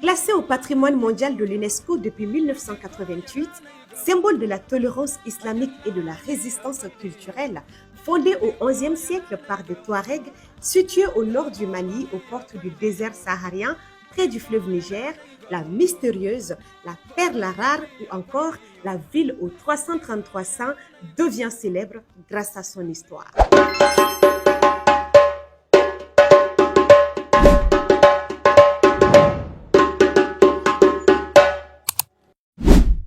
Classé au patrimoine mondial de l'UNESCO depuis 1988, symbole de la tolérance islamique et de la résistance culturelle, fondé au XIe siècle par des Touaregs, situé au nord du Mali, aux portes du désert saharien, près du fleuve Niger, la mystérieuse, la perle rare ou encore la ville aux 333 saints devient célèbre grâce à son histoire.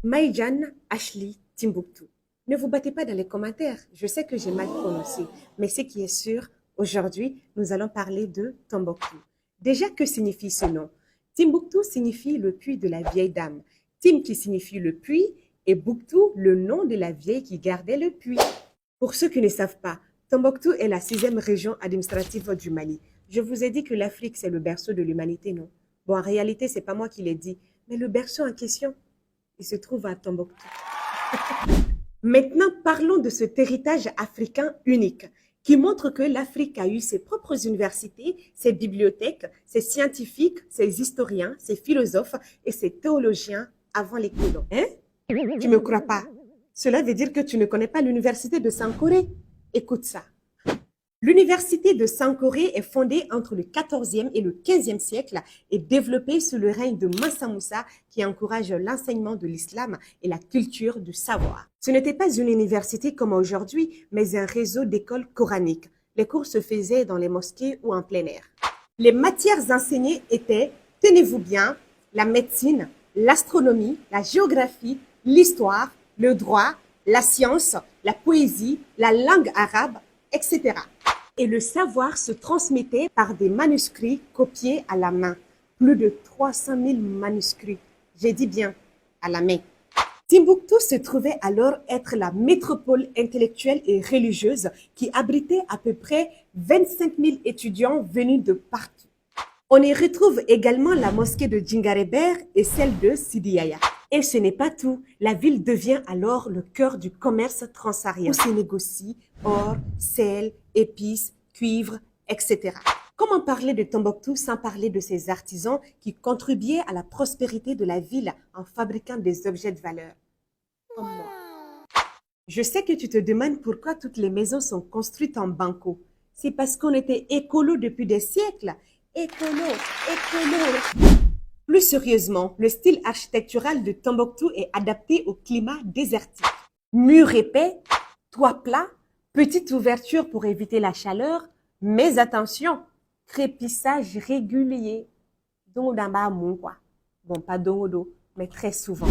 Maïjan Ashley Timbuktu. Ne vous battez pas dans les commentaires, je sais que j'ai mal prononcé, mais ce qui est sûr, aujourd'hui, nous allons parler de Tombouctou. Déjà, que signifie ce nom? Timbuktu signifie le puits de la vieille dame. Tim qui signifie le puits et Buktu, le nom de la vieille qui gardait le puits. Pour ceux qui ne savent pas, Tombouctou est la 6e région administrative du Mali. Je vous ai dit que l'Afrique, c'est le berceau de l'humanité, non? Bon, en réalité, c'est pas moi qui l'ai dit, mais le berceau en question, il se trouve à Tombouctou. Maintenant, parlons de cet héritage africain unique qui montre que l'Afrique a eu ses propres universités, ses bibliothèques, ses scientifiques, ses historiens, ses philosophes et ses théologiens avant les colons. Hein? Tu me crois pas? Cela veut dire que tu ne connais pas l'université de Sankoré? Écoute ça. L'université de Sankoré est fondée entre le 14e et le 15e siècle et développée sous le règne de Mansa Moussa qui encourage l'enseignement de l'islam et la culture du savoir. Ce n'était pas une université comme aujourd'hui, mais un réseau d'écoles coraniques. Les cours se faisaient dans les mosquées ou en plein air. Les matières enseignées étaient, tenez-vous bien, la médecine, l'astronomie, la géographie, l'histoire, le droit, la science, la poésie, la langue arabe, etc. Et le savoir se transmettait par des manuscrits copiés à la main. Plus de 300 000 manuscrits. J'ai dit bien, à la main. Timbuktu se trouvait alors être la métropole intellectuelle et religieuse qui abritait à peu près 25 000 étudiants venus de partout. On y retrouve également la mosquée de Djingareber et celle de Sidi Yaya. Et ce n'est pas tout, la ville devient alors le cœur du commerce transsaharien où se négocie or, sel, épices, cuivre, etc. Comment parler de Tombouctou sans parler de ses artisans qui contribuaient à la prospérité de la ville en fabriquant des objets de valeur? Comme moi. Je sais que tu te demandes pourquoi toutes les maisons sont construites en banco. C'est parce qu'on était écolo depuis des siècles. Écolo. Plus sérieusement, le style architectural de Tombouctou est adapté au climat désertique. Murs épais, toit plat, petite ouverture pour éviter la chaleur, mais attention, crépissage régulier. Bon, pas dongodo, mais très souvent.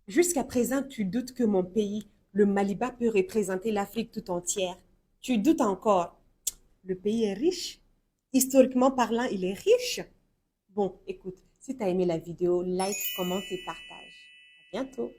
Jusqu'à présent, tu doutes que mon pays, le Maliba, peut représenter l'Afrique tout entière. Tu doutes encore. Le pays est riche. Historiquement parlant, il est riche. Bon, écoute, si tu as aimé la vidéo, like, commente et partage. À bientôt.